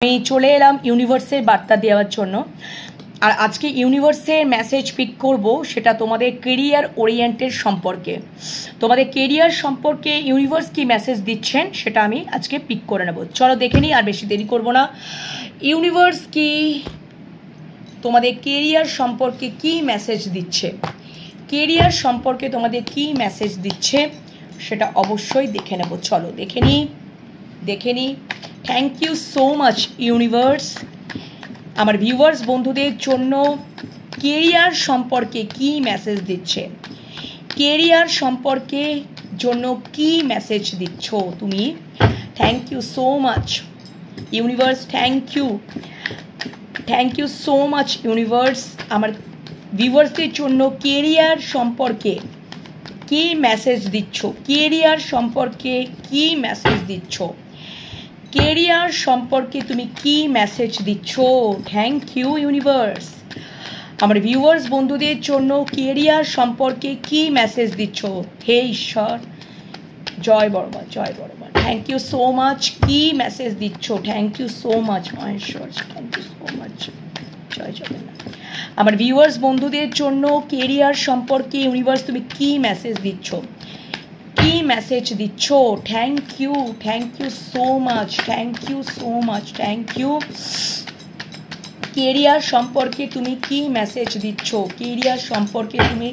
আমি চলে এলাম ইউনিভার্সের বার্তা দেওয়ার জন্য। আর আজকে ইউনিভার্সের মেসেজ পিক করব, সেটা তোমাদের কেরিয়ার ওরিয়েন্টেড সম্পর্কে। তোমাদের কেরিয়ার সম্পর্কে ইউনিভার্স কি মেসেজ দিচ্ছেন সেটা আমি আজকে পিক করে নেব। চলো দেখে নিই, আর বেশি দেরি করব না। ইউনিভার্স কি তোমাদের কেরিয়ার সম্পর্কে কি মেসেজ দিচ্ছে, কেরিয়ার সম্পর্কে তোমাদের কি মেসেজ দিচ্ছে সেটা অবশ্যই দেখে নেব। চলো দেখে নিই। Thank you so much universe. আমার ভিউয়ার্স বন্ধুদের জন্য কেরিয়ার সম্পর্কে কি মেসেজ দিচ্ছে, কেরিয়ার সম্পর্কে জন্য কি মেসেজ দিচ্ছ তুমি। Thank you so much universe, thank you so much universe. আমার ভিউয়ার্সদের জন্য কেরিয়ার সম্পর্কে কি মেসেজ দিচ্ছ, কেরিয়ার সম্পর্কে কি মেসেজ দিচ্ছ, কেরিয়ার সম্পর্কে তুমি কি মেসেজ দিচ্ছ। Thank you universe. আমার ভিউয়ার্স বন্ধুদের জন্য কেরিয়ার সম্পর্কে কি মেসেজ দিচ্ছ। হে ঈশ্বর, জয় বড়মা, জয় Boroma. Thank you so much. কি মেসেজ দিচ্ছ। Thank you so much Maheshwar, thank you so much, জয় জগন্নাথ। আমার ভিউয়ার্স বন্ধুদের জন্য কেরিয়ার সম্পর্কে ইউনিভার্স তুমি কি মেসেজ দিচ্ছ, কি মেসেজ দিচ্ছ। Thank you so much, thank you so much, thank you. Career সম্পর্কে তুমি কি মেসেজ দিচ্ছ, কেরিয়ার সম্পর্কে তুমি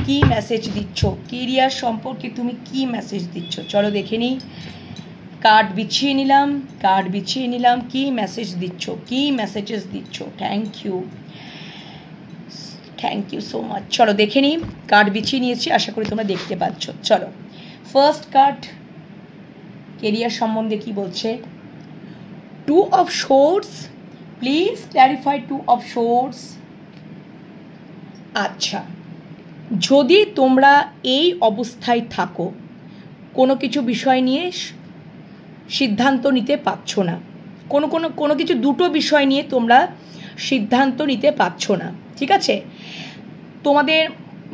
কি মেসেজ দিচ্ছ, কেরিয়ার সম্পর্কে তুমি কি মেসেজ দিচ্ছ। চলো দেখে নিই। কার্ড বিছিয়ে নিলাম, কি মেসেজ দিচ্ছ, কি মেসেজেস দিচ্ছ। Thank you so much. চলো দেখে নিই। কার্ড বিছিয়ে নিয়েছি, আশা করি তোমরা দেখতে পাচ্ছ। চলো ফার্স্ট কার্ড কেরিয়ার সম্বন্ধে কি বলছে। Two of swords, please clarify two of swords. আচ্ছা, যদি তোমরা এই অবস্থায় থাকো, কোনো কিছু বিষয় নিয়ে সিদ্ধান্ত নিতে পারছো না, কোনো কিছু দুটো বিষয় নিয়ে তোমরা সিদ্ধান্ত নিতে পারছো না, ঠিক আছে। তোমাদের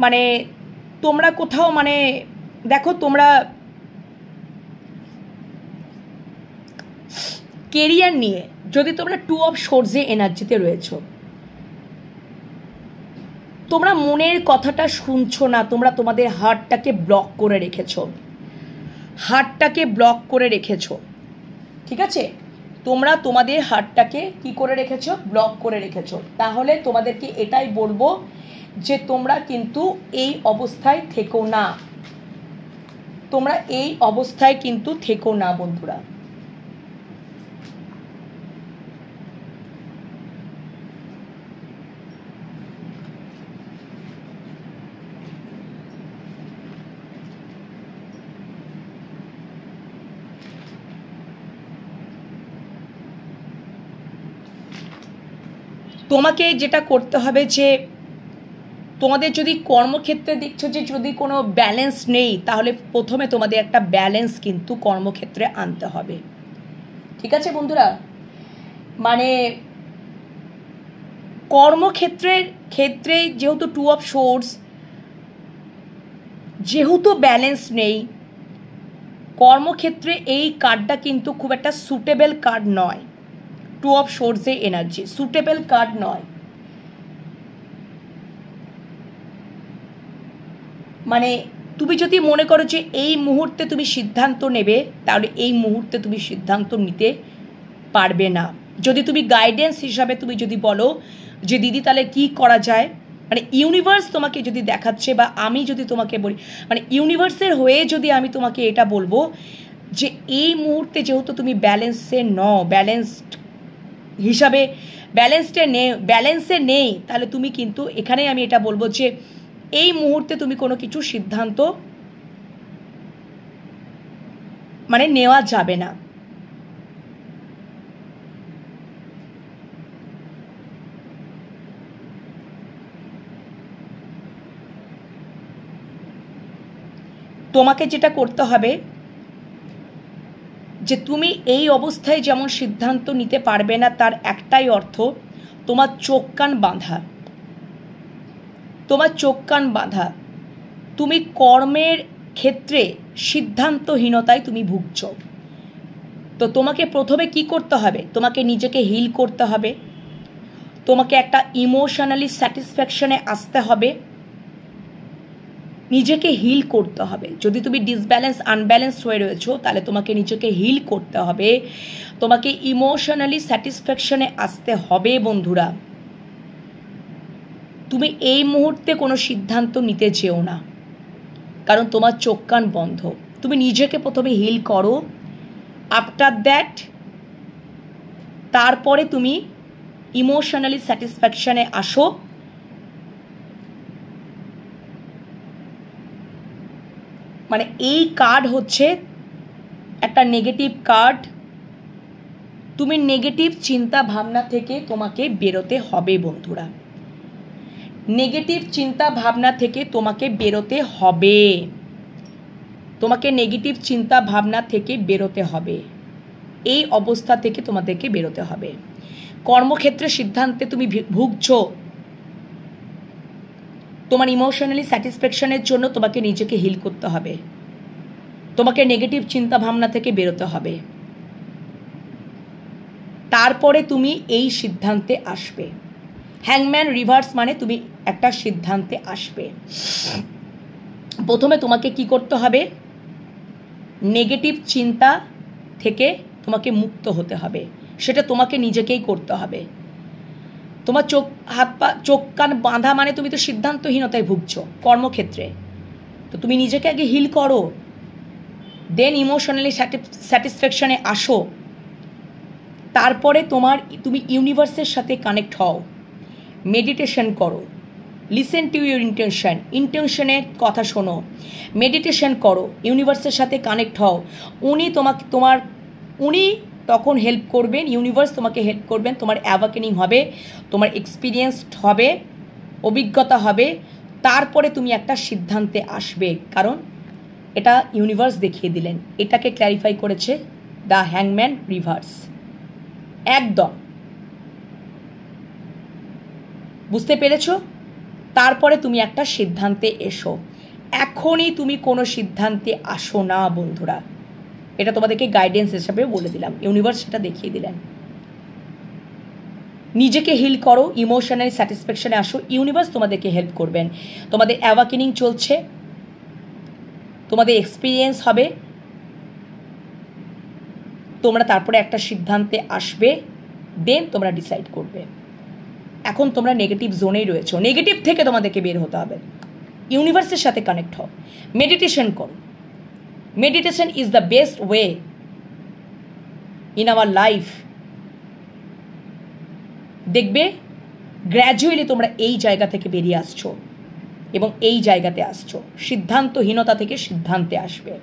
মানে তোমরা কোথাও মানে দেখো, তোমরা কেরিয়ার নিয়ে যদি তোমরা টু অফ সোর্সে এনার্জিতে রয়েছো, তোমরা মনের কথাটা শুনছো না, তোমরা তোমাদের হার্টটাকে ব্লক করে রেখেছো, ঠিক আছে। তোমরা তোমাদের হার্টটাকে কি করে রেখেছো, ব্লক করে রেখেছো। তাহলে তোমাদেরকে এটাই বলবো যে তোমরা কিন্তু এই অবস্থায় থেকো না, তোমরা এই অবস্থায় কিন্তু থেকো না বন্ধুরা। তোমাকে যেটা করতে হবে যে তোমাদের যদি কর্মক্ষেত্রে দেখছো যে যদি কোনো ব্যালেন্স নেই, তাহলে প্রথমে তোমাদের একটা ব্যালেন্স কিন্তু কর্মক্ষেত্রে আনতে হবে, ঠিক আছে বন্ধুরা। মানে ক্ষেত্রে যেহেতু টু অফ সোর্স, যেহেতু ব্যালেন্স নেই কর্মক্ষেত্রে, এই কার্ডটা কিন্তু খুব একটা সুটেবল কার্ড নয়। টু অফ সোর্সে এনার্জি সুটেবল কার্ড নয়। মানে তুমি যদি মনে করো যে এই মুহূর্তে তুমি সিদ্ধান্ত নেবে, তাহলে এই মুহূর্তে তুমি সিদ্ধান্ত নিতে পারবে না। যদি তুমি গাইডেন্স হিসাবে তুমি যদি বলো যে দিদি তাহলে কি করা যায়, মানে ইউনিভার্স তোমাকে যদি দেখাচ্ছে, বা আমি যদি তোমাকে বলি, মানে ইউনিভার্সের হয়ে যদি আমি তোমাকে এটা বলবো যে এই মুহূর্তে যেহেতু তুমি ব্যালেন্সে ব্যালেন্সড হিসাবে ব্যালেন্সে নেই, তাহলে তুমি কিন্তু এখানে আমি এটা বলবো যে এই মুহূর্তে তুমি কোনো কিছু সিদ্ধান্ত মানে নেওয়া যাবে না। তোমাকে যেটা করতে হবে যে তুমি এই অবস্থায় যেমন সিদ্ধান্ত নিতে পারবে না, তার একটাই অর্থ তোমার চোখ কান বাঁধা। তুমি কর্মের ক্ষেত্রে সিদ্ধান্তহীনতায় তুমি ভুগছ। তো তোমাকে প্রথমে কি করতে হবে? তোমাকে নিজেকে হিল করতে হবে, তোমাকে একটা ইমোশনালি স্যাটিসফ্যাকশনে আসতে হবে, নিজেকে হিল করতে হবে। যদি তুমি ডিসব্যালেন্স আনব্যালেন্সড হয়ে রয়েছো তাহলে তোমাকে নিজেকে হিল করতে হবে, তোমাকে ইমোশনালি স্যাটিসফ্যাকশনে আসতে হবে বন্ধুরা। তুমি এই মুহূর্তে কোনো সিদ্ধান্ত নিতে চেও না, কারণ তোমার চোখ কান বন্ধ। তুমি নিজেকে প্রথমে হিল করো, আফটার দ্যাট তারপরে তুমি ইমোশনালি স্যাটিসফ্যাকশনে আসো। মানে এই কার্ড হচ্ছে একটা নেগেটিভ কার্ড। তুমি নেগেটিভ চিন্তা ভাবনা থেকে তোমাকে বেরোতে হবে বন্ধুরা, নেগেটিভ চিন্তা ভাবনা থেকে তোমাকে বেরোতে হবে, তোমাকে নেগেটিভ চিন্তা ভাবনা থেকে বেরোতে হবে, এই অবস্থা থেকে তোমাদেরকে বেরোতে হবে। কর্মক্ষেত্রে সিদ্ধান্তে তুমি ভুগছো, তোমার ইমোশনালি স্যাটিসফ্যাকশনের জন্য তোমাকে নিজেকে হিল করতে হবে, তোমাকে নেগেটিভ চিন্তা ভাবনা থেকে বেরোতে হবে, তারপরে তুমি এই সিদ্ধান্তে আসবে। হ্যাংম্যান রিভার্স মানে তুমি একটা সিদ্ধান্তে আসবে। প্রথমে তোমাকে কি করতে হবে? নেগেটিভ চিন্তা থেকে তোমাকে মুক্ত হতে হবে, সেটা তোমাকে নিজেকেই করতে হবে। তোমার চোখ হাত পা চোখ কান বাঁধা মানে তুমি তো সিদ্ধান্তহীনতায় ভুগছো কর্মক্ষেত্রে। তো তুমি নিজেকে আগে হিল করো, দেন ইমোশনালি স্যাটিসফ্যাকশনে আসো, তারপরে তুমি ইউনিভার্সের সাথে কানেক্ট হও, মেডিটেশন করো, লিসেন টু ইউর ইন্টেনশনের কথা শোনো, মেডিটেশন করো, ইউনিভার্সের সাথে কানেক্ট হও। উনি তখন হেল্প করবেন, ইউনিভার্স তোমাকে হেল্প করবেন, তোমার অ্যাওয়াকেনিং হবে, তোমার এক্সপিরিয়েন্সড হবে, অভিজ্ঞতা হবে, তারপরে তুমি একটা সিদ্ধান্তে আসবে। কারণ এটা ইউনিভার্স দেখিয়ে দিলেন, এটাকে ক্ল্যারিফাই করেছে দ্য হ্যাংম্যান রিভার্স। একদম বুঝতে পেরেছো? তারপরে তুমি একটা সিদ্ধান্তে এসো। এখনই তুমি কোনো সিদ্ধান্তে আসো না বন্ধুরা, এটা তোমাদেরকে গাইডেন্স হিসাবে বলে দিলাম, ইউনিভার্স সেটা দেখিয়ে দিলেন। নিজেকে হিল করো, ইমোশনাল স্যাটিসফ্যাকশনে আসো, ইউনিভার্স তোমাদেরকে হেল্প করবেন। তোমাদের অ্যাওয়াকেনিং চলছে, তোমাদের এক্সপিরিয়েন্স হবে, তোমরা তারপরে একটা সিদ্ধান্তে আসবে, দেন তোমরা ডিসাইড করবে। এখন তোমরা নেগেটিভ জোনেই রয়েছো, নেগেটিভ থেকে তোমাদেরকে বের হতে হবে, ইউনিভার্সের সাথে কানেক্ট হও, মেডিটেশন করো। Meditation is the best way in our life. দেখবে গ্র্যাজুয়ালি তোমরা এই জায়গা থেকে বেরিয়ে আসছো এবং এই জায়গাতে আসছো, সিদ্ধান্তহীনতা থেকে সিদ্ধান্তে আসবে।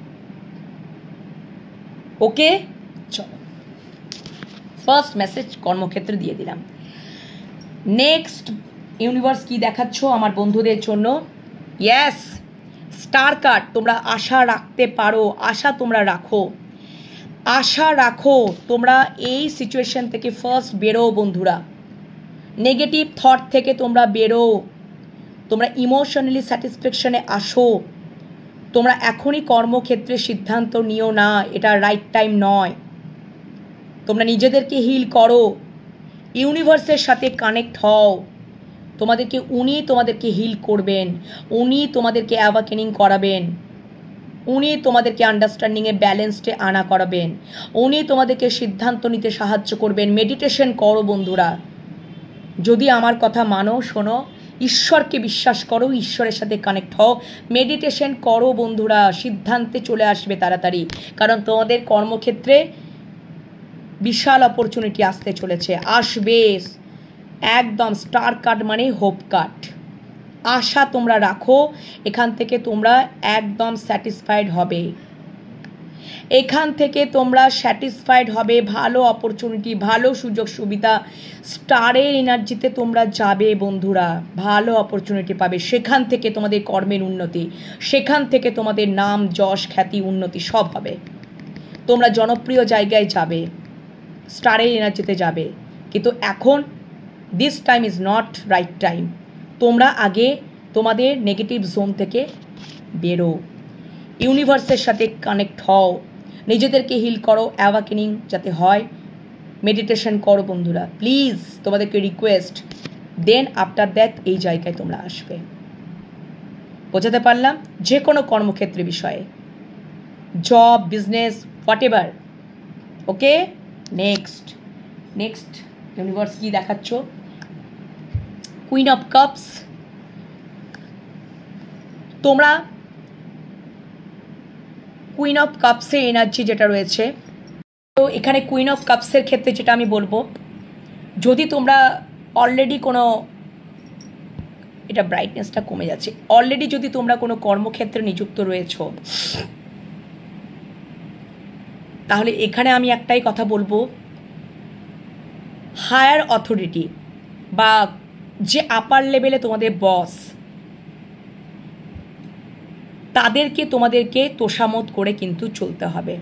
ওকে, চলো ফার্স্ট মেসেজ কর্মক্ষেত্রে দিয়ে দিলাম। নেক্সট ইউনিভার্স কি দেখাচ্ছ আমার বন্ধুদের জন্য? Yes, star card. তোমরা আশা রাখতে পারো, আশা তোমরা রাখো, আশা রাখো, তোমরা এই সিচুয়েশন থেকে ফার্স্ট বেরো বন্ধুরা, নেগেটিভ থট থেকে তোমরা বেরো, তোমরা ইমোশনালি স্যাটিসফ্যাকশনে আসো। তোমরা এখনই কর্মক্ষেত্রে সিদ্ধান্ত নিও না, এটা রাইট টাইম নয়। তোমরা নিজেদেরকে হিল করো, ইউনিভার্সের সাথে কানেক্ট হও, তোমাদেরকে হিল করবেন, উনি তোমাদেরকে অ্যাওয়াকেনিং করাবেন, উনি তোমাদেরকে আন্ডারস্ট্যান্ডিংয়ে ব্যালেন্সডে আনা করাবেন, উনি তোমাদেরকে সিদ্ধান্ত নিতে সাহায্য করবেন। মেডিটেশন করো বন্ধুরা, যদি আমার কথা মানো, শোনো, ঈশ্বরকে বিশ্বাস করো, ঈশ্বরের সাথে কানেক্ট হও, মেডিটেশন করো বন্ধুরা, সিদ্ধান্তে চলে আসবে তাড়াতাড়ি। কারণ তোমাদের কর্মক্ষেত্রে বিশাল অপরচুনিটি আসতে চলেছে, আসবে একদম। স্টার কার্ড মানে হোপ কার্ড। আশা তোমরা রাখো, এখান থেকে তোমরা একদম স্যাটিসফাইড হবে, এখান থেকে তোমরা স্যাটিসফাইড হবে। ভালো অপরচুনিটি, ভালো সুযোগ সুবিধা, স্টারের এনার্জিতে তোমরা যাবে বন্ধুরা, ভালো অপরচুনিটি পাবে, সেখান থেকে তোমাদের কর্মের উন্নতি, সেখান থেকে তোমাদের নাম যশ খ্যাতি উন্নতি সব হবে। তোমরা জনপ্রিয় জায়গায় যাবে, স্টারের এনার্জিতে যাবে। কিন্তু এখন this time is not right time. তোমরা আগে তোমাদের নেগেটিভ জোন থেকে বেরো, ইউনিভার্সের সাথে কানেক্ট হও, নিজেদেরকে হিল করো, অ্যাওয়াকেনিং যাতে হয়, মেডিটেশন করো বন্ধুরা, প্লিজ তোমাদেরকে রিকোয়েস্ট। দেন আফটার দ্যাট এই জায়গায় তোমরা আসবে। বোঝাতে পারলাম? যে কোনো কর্মক্ষেত্রে বিষয়ে, job, business, what ever. Okay, next universe কি দেখাচ্ছ? Queen of cups. তোমরা কুইন অফ কাপসের এনার্জি যেটা রয়েছে, তো এখানে কুইন অফ কাপসের ক্ষেত্রে যেটা আমি বলবো, যদি তোমরা অলরেডি কোনো, এটা ব্রাইটনেসটা কমে যাচ্ছে, অলরেডি যদি তোমরা কোনো কর্মক্ষেত্রে নিযুক্ত রয়েছো, তাহলে এখানে আমি একটাই কথা বলবো, হায়ার অথরিটি বা যে আপার লেভেলে তোমাদের বস, তাদেরকে তোমাদেরকে তোষামত করে কিন্তু চলতে হবে।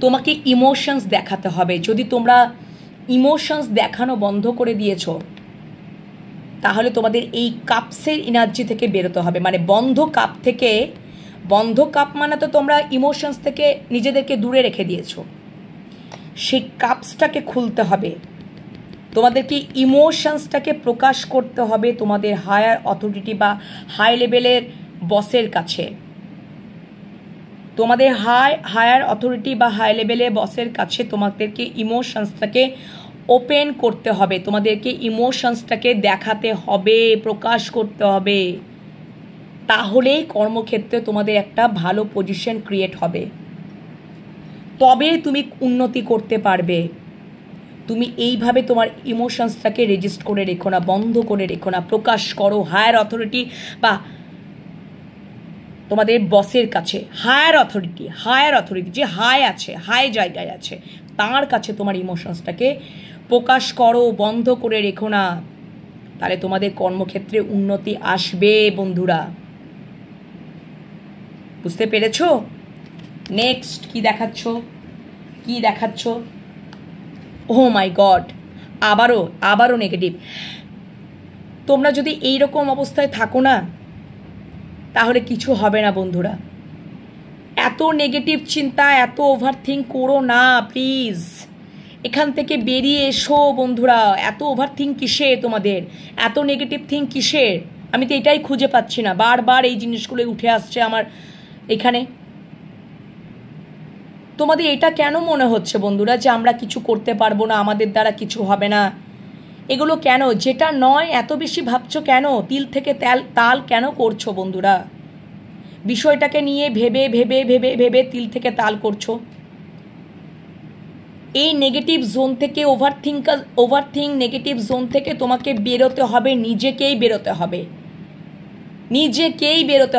তোমাকে ইমোশনস দেখাতে হবে। যদি তোমরা ইমোশনস দেখানো বন্ধ করে দিয়েছো, তাহলে তোমাদের এই কাপসের এনার্জি থেকে বেরোতে হবে। মানে বন্ধ কাপ থেকে, বন্ধ কাপ মানে তো তোমরা ইমোশনস থেকে নিজেদেরকে দূরে রেখে দিয়েছো, সেই কাপসটাকে খুলতে হবে। তোমাদেরকে ইমোশনসটাকে প্রকাশ করতে হবে তোমাদের হায়ার অথরিটি বা হাই লেভেলের বসের কাছে। তোমাদের হায়ার অথরিটি বা হাই লেভেলের বসের কাছে তোমাদেরকে ইমোশনসটাকে ওপেন করতে হবে, তোমাদেরকে ইমোশনসটাকে দেখাতে হবে, প্রকাশ করতে হবে। তাহলেই কর্মক্ষেত্রে তোমাদের একটা ভালো পজিশন ক্রিয়েট হবে, তবে তুমি উন্নতি করতে পারবে। তুমি এইভাবে তোমার ইমোশনসটাকে রেজিস্ট করে রেখো না, বন্ধ করে রেখো না, প্রকাশ করো হায়ার অথরিটি বা তোমাদের বসের কাছে। হায়ার অথরিটি যে হাই আছে, হাই জায়গায় আছে, তার কাছে তোমার ইমোশনসটাকে প্রকাশ করো, বন্ধ করে রেখো না। তাহলে তোমাদের কর্মক্ষেত্রে উন্নতি আসবে বন্ধুরা। বুঝতে পেরেছো? নেক্সট কি দেখাচ্ছ? ও মাই গড, আবারও নেগেটিভ। তোমরা যদি এইরকম অবস্থায় থাকো না, তাহলে কিছু হবে না বন্ধুরা। এত নেগেটিভ চিন্তা, এত ওভার থিঙ্ক করো না প্লিজ। এখান থেকে বেরিয়ে এসো বন্ধুরা। এত ওভার থিঙ্ক কিসের তোমাদের? এত নেগেটিভ থিঙ্ক কিসের? আমি তো এটাই খুঁজে পাচ্ছি না। বারবার এই জিনিসগুলো উঠে আসছে আমার এখানে। তোমাদের এটা কেন মনে হচ্ছে বন্ধুরা যে আমরা কিছু করতে পারবো না, আমাদের দ্বারা কিছু হবে না? এগুলো কেন? যেটা নয় এত বেশি ভাবছো কেন? তিল থেকে তাল কেন করছো বন্ধুরা? বিষয়টাকে নিয়ে ভেবে ভেবে ভেবে ভেবে তিল থেকে তাল করছো। এই নেগেটিভ জোন থেকে, ওভারথিঙ্ক নেগেটিভ জোন থেকে তোমাকে বেরোতে হবে, নিজেকেই বেরোতে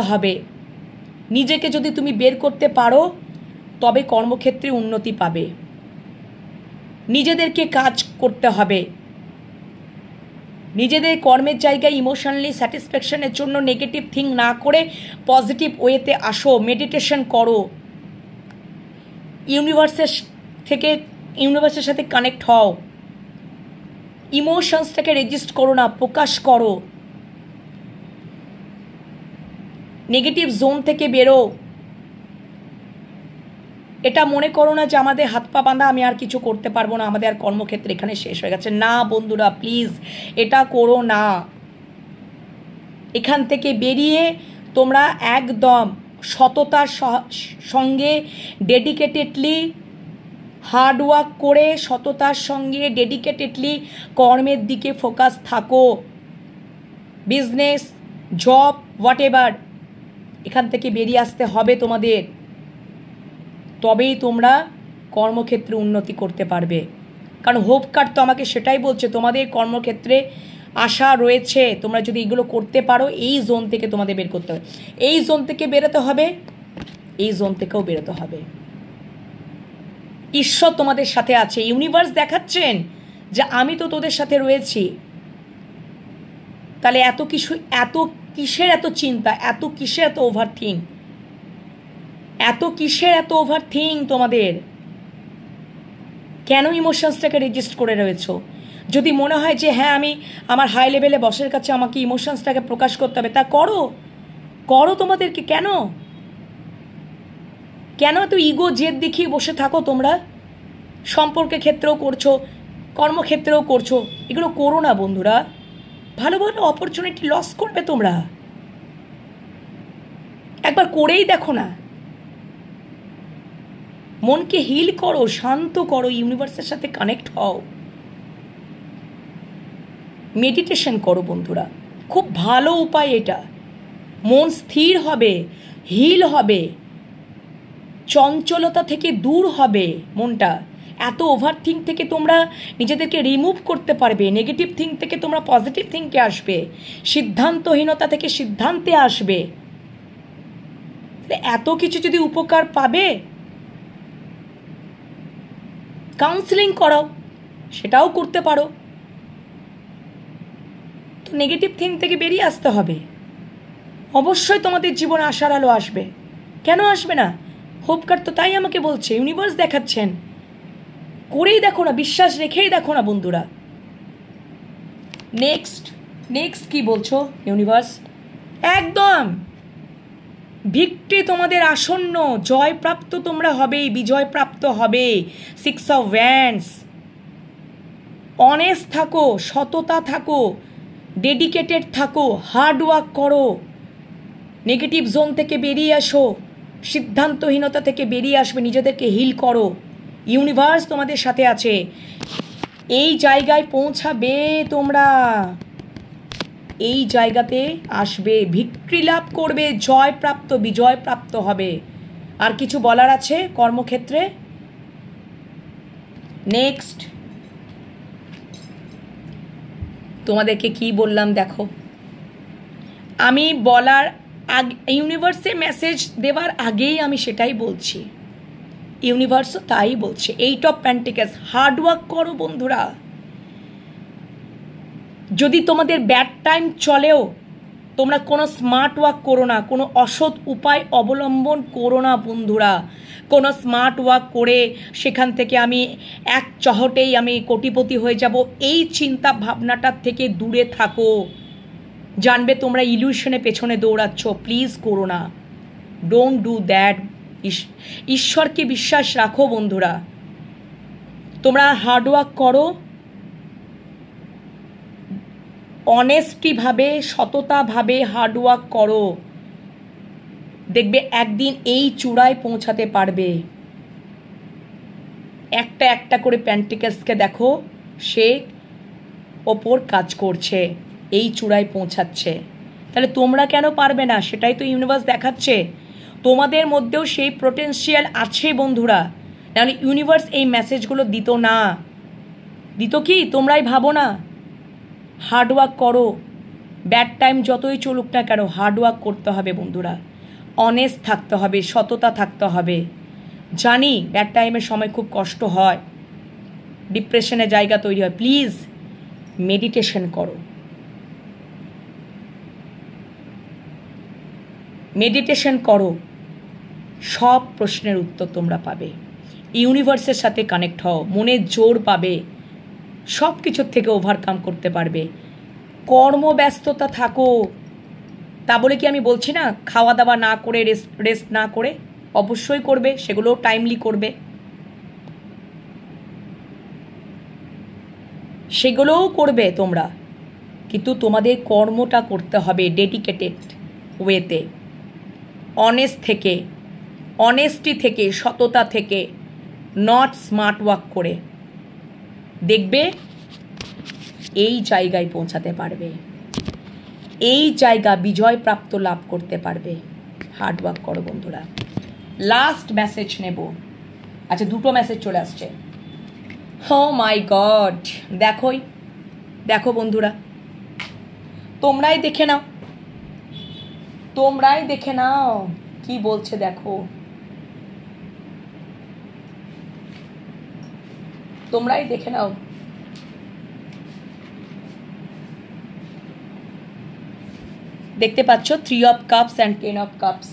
হবে। নিজেকে যদি তুমি বের করতে পারো, তবে কর্মক্ষেত্রে উন্নতি পাবে। নিজেদেরকে কাজ করতে হবে। নিজেদের কর্মের জায়গায় ইমোশনালি স্যাটিসফ্যাকশনের জন্য নেগেটিভ থিঙ্ক না করে পজিটিভ ওয়েতে আসো, মেডিটেশন করো, ইউনিভার্সের সাথে কানেক্ট হও, ইমোশনসটাকে রেজিস্ট করো না, প্রকাশ করো, নেগেটিভ জোন থেকে বেরো। এটা মনে করো না যে আমাদের হাত পা বাঁধা, আমি আর কিছু করতে পারবো না, আমাদের আর কর্মক্ষেত্রে এখানে শেষ হয়ে গেছে। না বন্ধুরা, প্লিজ এটা করো না। এখান থেকে বেরিয়ে তোমরা একদম সততার সঙ্গে ডেডিকেটেডলি হার্ডওয়ার্ক করে, সততার সঙ্গে ডেডিকেটেডলি কর্মের দিকে ফোকাস থাকো। বিজনেস, জব, হোয়াট এভার, এখান থেকে বেরিয়ে আসতে হবে তোমাদের। তবেই তোমরা কর্মক্ষেত্রে উন্নতি করতে পারবে। কারণ হোপ কার্ড তো আমাকে সেটাই বলছে, তোমাদের কর্মক্ষেত্রে আশা রয়েছে। তোমরা যদি এগুলো করতে পারো, এই জোন থেকে তোমাদের বের করতে হবে, এই জোন থেকে বেরোতে হবে, এই জোন থেকেও বেরোতে হবে। ঈশ্বর তোমাদের সাথে আছে, ইউনিভার্স দেখাচ্ছেন যে আমি তো তোদের সাথে রয়েছি। তাহলে এত কিসের এত চিন্তা, এত কিসের এত ওভারথিঙ্ক, তোমাদের? কেন ইমোশনসটাকে রেজিস্ট করে রয়েছো? যদি মনে হয় যে হ্যাঁ আমি আমার হাই লেভেলে বসের কাছে আমাকে ইমোশনসটাকে প্রকাশ করতে হবে, তা করো, করো। তোমাদেরকে কেন কেন তো ইগো জেদ দেখিয়ে বসে থাকো তোমরা? সম্পর্কের ক্ষেত্রেও করছো, কর্মক্ষেত্রেও করছো, এগুলো করো না বন্ধুরা। ভালো ভালো অপরচুনিটি লস করবে তোমরা। একবার করেই দেখো না। মনকে হিল করো, শান্ত করো, ইউনিভার্সের সাথে কানেক্ট হও, মেডিটেশন করো বন্ধুরা। খুব ভালো উপায় এটা। মন স্থির হবে, হিল হবে, চঞ্চলতা থেকে দূর হবে মনটা। এত ওভার থিঙ্ক থেকে তোমরা নিজেদেরকে রিমুভ করতে পারবে, নেগেটিভ থিঙ্ক থেকে তোমরা পজিটিভ থিঙ্কে আসবে, সিদ্ধান্তহীনতা থেকে সিদ্ধান্তে আসবে। এত কিছু যদি উপকার পাবে, কাউন্সিলিং করাও, সেটাও করতে পারো। তো নেগেটিভ থিঙ্ক থেকে বেরিয়ে আসতে হবে। অবশ্যই তোমাদের জীবনে আশার আলো আসবে। কেন আসবে না? হোপকার তো তাই আমাকে বলছে, ইউনিভার্স দেখাচ্ছেন। করেই দেখো না, বিশ্বাস রেখেই দেখো না বন্ধুরা। নেক্সট কি বলছো ইউনিভার্স? একদম ভিক্টরি তোমাদের আসন্ন, জয়প্রাপ্ত তোমরা হবেই, বিজয়প্রাপ্ত হবে। 6 অফ ওয়ান্ডস। অনেস্ট থাকো, সততা থাকো, ডেডিকেটেড থাকো, হার্ড ওয়ার্ক করো, নেগেটিভ জোন থেকে বেরিয়ে আসো, সিদ্ধান্তহীনতা থেকে বেরিয়ে আসবে, নিজেদেরকে হিল করো। ইউনিভার্স তোমাদের সাথে আছে। এই জায়গায় পৌঁছাবে তোমরা, এই জায়গাতে আসবে, ভিক্টরি লাভ করবে, জয়প্রাপ্ত, বিজয়প্রাপ্ত হবে। আর কিছু বলার আছে কর্মক্ষেত্রে? নেক্সট তোমাদেরকে কি বললাম দেখো, আমি বলার আগে, ইউনিভার্সে মেসেজ দেওয়ার আগেই আমি সেটাই বলছি, ইউনিভার্সও তাই বলছে। 8 অফ পেন্টিকলস, হার্ড ওয়ার্ক করো বন্ধুরা। যদি তোমাদের ব্যাড টাইম চলেও, তোমরা কোনো স্মার্ট ওয়ার্ক করো না, কোনো অসৎ উপায় অবলম্বন করো না বন্ধুরা। কোনো স্মার্ট ওয়ার্ক করে সেখান থেকে আমি এক চহটেই আমি কোটিপতি হয়ে যাব, এই চিন্তা ভাবনাটার থেকে দূরে থাকো। জানবে তোমরা ইলিউশনে পেছনে দৌড়াচ্ছ, প্লিজ করো না, ডোন্ট ডু দ্যাট। ঈশ্বরকে বিশ্বাস রাখো বন্ধুরা। তোমরা হার্ডওয়ার্ক করো, অনেস্টিভাবে, সততাভাবে হার্ডওয়ার্ক করো, দেখবে একদিন এই চূড়ায় পৌঁছাতে পারবে। একটা একটা করে পেন্টিকলসকে দেখো, সে ওপর কাজ করছে, এই চূড়ায় পৌঁছাচ্ছে। তাহলে তোমরা কেন পারবে না? সেটাই তো ইউনিভার্স দেখাচ্ছে। তোমাদের মধ্যেও সেই পোটেনশিয়াল আছে বন্ধুরা, নাহলে ইউনিভার্স এই মেসেজগুলো দিত না। দিত কি? তোমরাই ভাবো না। হার্ডওয়ার্ক করো, ব্যাড টাইম যতই চলুক না কেন হার্ডওয়ার্ক করতে হবে বন্ধুরা, অনেস্ট থাকতে হবে, সততা থাকতে হবে। জানি ব্যাড টাইমের সময় খুব কষ্ট হয়, ডিপ্রেশনের জায়গা তৈরি হয়। প্লিজ মেডিটেশন করো, মেডিটেশন করো, সব প্রশ্নের উত্তর তোমরা পাবে। ইউনিভার্সের সাথে কানেক্ট হও, মনের জোর পাবে, সব কিছুর থেকে ওভারকাম করতে পারবে। কর্মব্যস্ততা থাকো, তা বলে কি আমি বলছি না খাওয়া দাওয়া না করে, রেস্ট না করে? অবশ্যই করবে, সেগুলোও টাইমলি করবে, সেগুলোও করবে তোমরা, কিন্তু তোমাদের কর্মটা করতে হবে ডেডিকেটেড ওয়েতে, অনেস্ট থেকে, অনেস্টি থেকে, সততা থেকে, নট স্মার্ট ওয়ার্ক করে। দেখবে এই জায়গায় পৌঁছাতে পারবে, এই জায়গা বিজয়প্রাপ্ত লাভ করতে পারবে। হার্ড ওয়ার্ক করো বন্ধুরা। লাস্ট মেসেজ নেব। আচ্ছা, দুটো মেসেজ চলে আসছে। ও মাই গড, দেখো বন্ধুরা, তোমরাই দেখে নাও, তোমরাই দেখে নাও কি বলছে। দেখো, তোমরাই দেখে নাও। দেখতে পাচ্ছ 3 of cups and 10 of cups.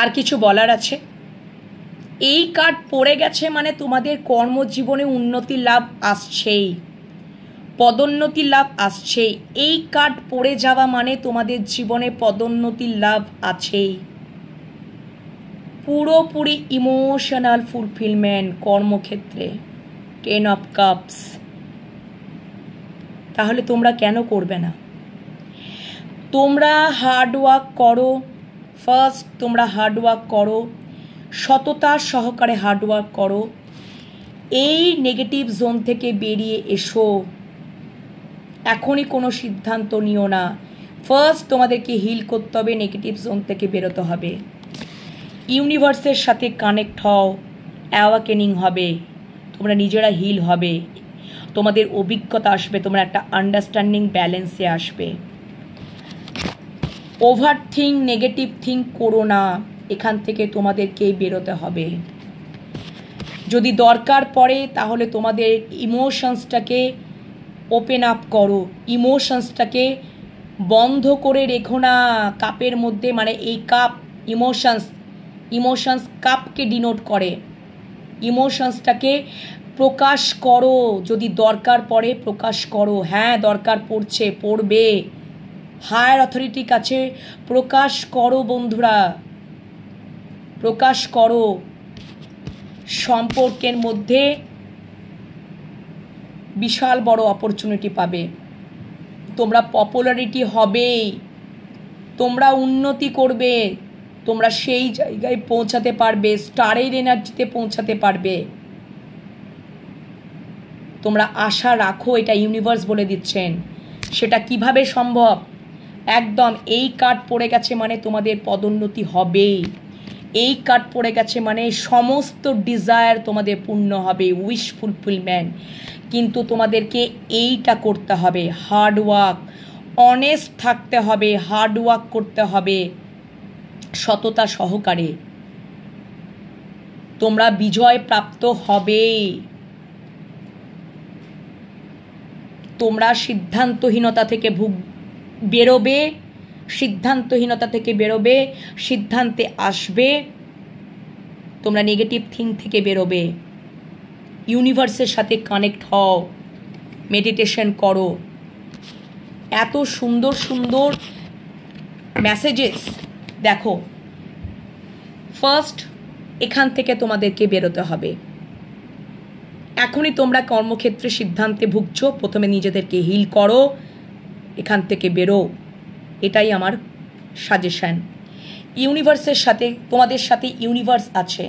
আর কিছু বলার আছে? এই কার্ড পড়ে গেছে মানে তোমাদের কর্মজীবনে উন্নতির লাভ আসছেই, পদোন্নতির লাভ আসছেই। এই কার্ড পড়ে যাওয়া মানে তোমাদের জীবনে পদোন্নতির লাভ আছেই। পুরোপুরি ইমোশনাল ফুলফিলমেন্ট কর্মক্ষেত্রে। 10 অফ কাপস। তাহলে তোমরা কেন করবে না? তোমরা হার্ডওয়ার্ক করো। ফার্স্ট তোমরা হার্ডওয়ার্ক করো, সততার সহকারে হার্ডওয়ার্ক করো। এই নেগেটিভ জোন থেকে বেরিয়ে এসো। এখনই কোনো সিদ্ধান্ত নিও না। ফার্স্ট তোমাদেরকে হিল করতে হবে, নেগেটিভ জোন থেকে বেরোতে হবে। ইউনিভার্সের সাথে কানেক্ট হও, অ্যাওয়াকেনিং হবে, তোমরা নিজেরা হিল হবে, তোমাদের অভিজ্ঞতা আসবে, তোমরা একটা আন্ডারস্ট্যান্ডিং ব্যালেন্সে আসবে। ওভার থিঙ্ক, নেগেটিভ থিঙ্ক করো না, এখান থেকে তোমাদেরকে বেরোতে হবে। যদি দরকার পড়ে তাহলে তোমাদের ইমোশনসটাকে ওপেন আপ করো, ইমোশনসটাকে বন্ধ করে রেখো না কাপের মধ্যে। মানে এই কাপ ইমোশনস কাপকে ডিনোট করে। ইমোশনসটাকে প্রকাশ করো, যদি দরকার পড়ে প্রকাশ করো। হ্যাঁ দরকার পড়ছে, পড়বে। হায়ার অথরিটির কাছে প্রকাশ করো বন্ধুরা, প্রকাশ করো। সম্পর্কের মধ্যে বিশাল বড় অপরচুনিটি পাবে, তোমরা পপুলারিটি হবেই, তোমরা উন্নতি করবে, তোমরা সেই জায়গায় পৌঁছাতে পারবে, স্টারের এনার্জিতে পৌঁছাতে পারবে। তোমরা আশা রাখো, এটা ইউনিভার্স বলে দিচ্ছেন। সেটা কিভাবে সম্ভব? একদম এই কার্ড পড়ে গেছে মানে তোমাদের পদোন্নতি হবেই। এই কার্ড পড়ে গেছে মানে সমস্ত ডিজায়ার তোমাদের পূর্ণ হবে, উইশ ফুলফিলমেন্ট। কিন্তু তোমাদেরকে এইটা করতে হবে, হার্ডওয়ার্ক, অনেস্ট থাকতে হবে, হার্ডওয়ার্ক করতে হবে সততা সহকারে। তোমরা বিজয় প্রাপ্ত হবেই। তোমরা সিদ্ধান্তহীনতা থেকে বেরোবে, সিদ্ধান্তহীনতা থেকে বেরোবে, সিদ্ধান্তে আসবে, তোমরা নেগেটিভ থিঙ্ক থেকে বেরোবে। ইউনিভার্সের সাথে কানেক্ট হও, মেডিটেশন করো। এত সুন্দর সুন্দর মেসেজেস দেখো। ফার্স্ট এখান থেকে তোমাদেরকে বেরোতে হবে। এখনই তোমরা কর্মক্ষেত্রে সিদ্ধান্তে ভুগছো, প্রথমে নিজেদেরকে হিল করো, এখান থেকে বেরো। এটাই আমার সাজেশন। ইউনিভার্সের সাথে, তোমাদের সাথে ইউনিভার্স আছে।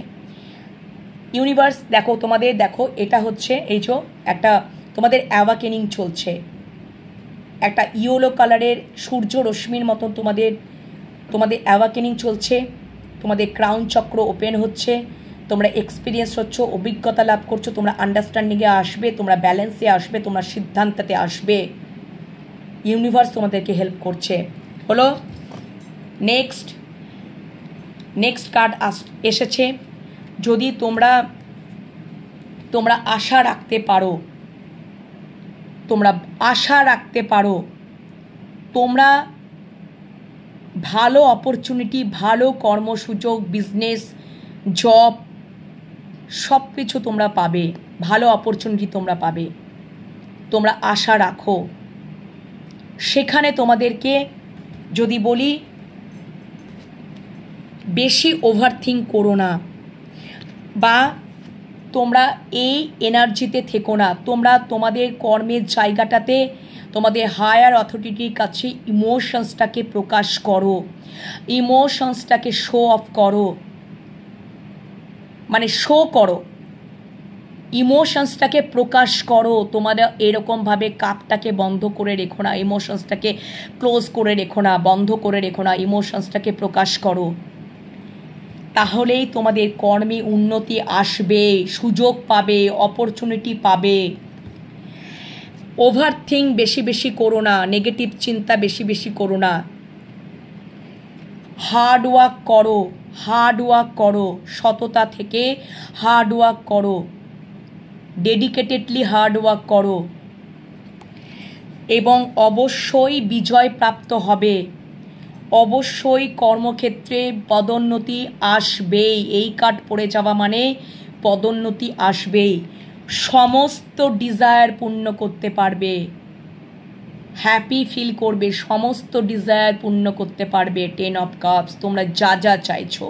ইউনিভার্স দেখো, তোমাদের দেখো, এটা হচ্ছে এই যে একটা তোমাদের অ্যাওয়াকেনিং চলছে, একটা ইয়েলো কালারের সূর্য রশ্মির মতন তোমাদের অ্যাওয়াকেনিং চলছে। তোমাদের ক্রাউন চক্র ওপেন হচ্ছে, তোমরা এক্সপিরিয়েন্স হচ্ছ, অভিজ্ঞতা লাভ করছো, তোমরা আন্ডারস্ট্যান্ডিংয়ে আসবে, তোমরা ব্যালেন্সে আসবে, তোমরা সিদ্ধান্তে আসবে। ইউনিভার্স তোমাদেরকে হেল্প করছে। হলো নেক্সট কার্ড এসেছে। যদি তোমরা আশা রাখতে পারো, তোমরা আশা রাখতে পারো, তোমরা ভালো অপরচুনিটি, ভালো কর্মসুযোগ, বিজনেস, জব সব কিছু তোমরা পাবে, ভালো অপরচুনিটি তোমরা পাবে। তোমরা আশা রাখো। সেখানে তোমাদেরকে যদি বলি বেশি ওভারথিঙ্ক করো না, বা তোমরা এই এনার্জিতে থেকো না। তোমরা তোমাদের কর্মের জায়গাটাতে তোমাদের হায়ার অথরিটির কাছে ইমোশনসটাকে প্রকাশ করো, ইমোশনসটাকে শো অফ করো, মানে শো করো, ইমোশনসটাকে প্রকাশ করো। তোমরা এরকমভাবে কাপটাকে বন্ধ করে রেখো না, ইমোশনসটাকে ক্লোজ করে রেখো না, বন্ধ করে রেখো না, ইমোশনসটাকে প্রকাশ করো। তাহলেই তোমাদের কর্মে উন্নতি আসবে, সুযোগ পাবে, অপরচুনিটি পাবে। ওভারথিঙ্ক বেশি বেশি করো না, নেগেটিভ চিন্তা বেশি বেশি করো না। হার্ডওয়ার্ক করো, হার্ডওয়ার্ক করো, সততা থেকে হার্ডওয়ার্ক করো, ডেডিকেটেডলি হার্ডওয়ার্ক করো, এবং অবশ্যই বিজয় প্রাপ্ত হবে। অবশ্যই কর্মক্ষেত্রে পদোন্নতি আসবেই। এই কার্ড পড়ে যাওয়া মানে পদোন্নতি আসবেই। সমস্ত ডিজায়ার পূর্ণ করতে পারবে, হ্যাপি ফিল করবে, সমস্ত ডিজায়ার পূর্ণ করতে পারবে। 10 অফ কাপস, তোমরা যা যা চাইছো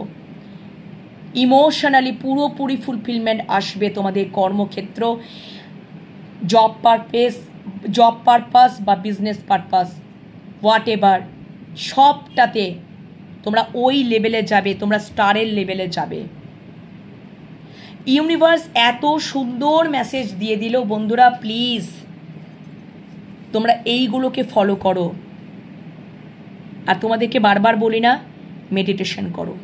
ইমোশনালি পুরোপুরি ফুলফিলমেন্ট আসবে তোমাদের কর্মক্ষেত্র, জব পারপাস বা বিজনেস পারপাস, হোয়াট এভার, সবটাতে তোমরা ওই লেভেলে যাবে, তোমরা স্টারের লেভেলে যাবে। ইউনিভার্স এত সুন্দর মেসেজ দিয়ে দিল বন্ধুরা, প্লিজ তোমরা এইগুলোকে ফলো করো। আর তোমাদেরকে বারবার বলি না, মেডিটেশন করো,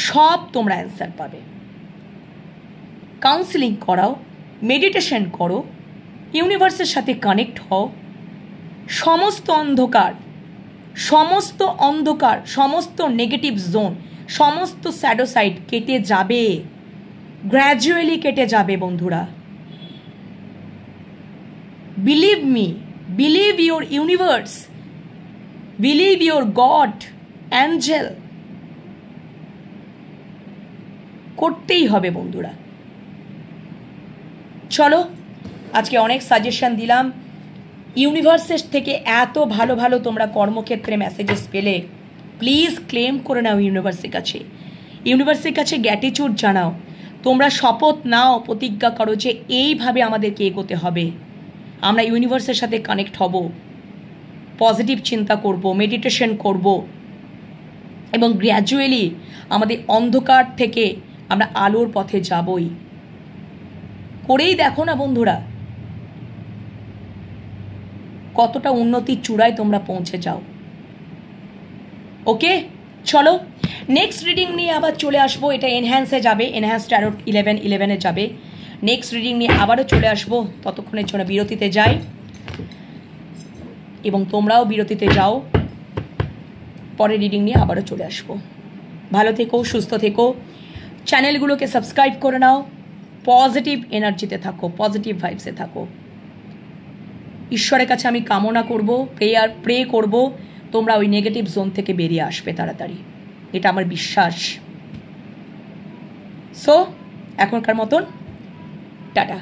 সব তোমরা অ্যান্সার পাবে। কাউন্সিলিং করাও, মেডিটেশন করো, ইউনিভার্সের সাথে কানেক্ট হও। সমস্ত অন্ধকার, সমস্ত নেগেটিভ জোন, সমস্ত শ্যাডো সাইড কেটে যাবে, গ্র্যাজুয়ালি কেটে যাবে বন্ধুরা। Believe me, believe your universe, believe your god, Angel. করতেই হবে বন্ধুরা। চলো, আজকে অনেক সাজেশন দিলাম। ইউনিভার্সের থেকে এত ভালো ভালো তোমরা কর্মক্ষেত্রে মেসেজেস পেলে প্লিজ ক্লেম করে নাও ইউনিভার্সের কাছে, ইউনিভার্সের কাছে গ্র্যাটিটিউড জানাও। তোমরা শপথ নাও, প্রতিজ্ঞা করো যে এইভাবে আমাদেরকে এগোতে হবে। আমরা ইউনিভার্সের সাথে কানেক্ট হব, পজিটিভ চিন্তা করব, মেডিটেশন করব এবং গ্র্যাজুয়ালি আমাদের অন্ধকার থেকে আমরা আলোর পথে যাবই। করেই দেখো না বন্ধুরা কতটা উন্নতির চূড়ায় তোমরা পৌঁছে যাও। ওকে, চলো নেক্সট রিডিং নিয়ে আবার চলে আসবো। এটা এনহ্যান্সে যাবে, এনহ্যান্স ট্যারোট 11-11-এ যাবে। নেক্সট রিডিং নিয়ে আবারও চলে আসবো। ততক্ষণের জন্য বিরতিতে যাই এবং তোমরাও বিরতিতে যাও। পরে রিডিং নিয়ে আবারও চলে আসবো। ভালো থেকো, সুস্থ থেকো, চ্যানেলগুলোকে সাবস্ক্রাইব করে নাও, পজিটিভ এনার্জিতে থাকো, পজিটিভ ভাইবসে থাকো। ঈশ্বরের কাছে আমি কামনা করব, প্রে করব তোমরা ওই নেগেটিভ জোন থেকে বেরিয়ে আসবে তাড়াতাড়ি, এটা আমার বিশ্বাস। সো এখনকার মতন টাটা।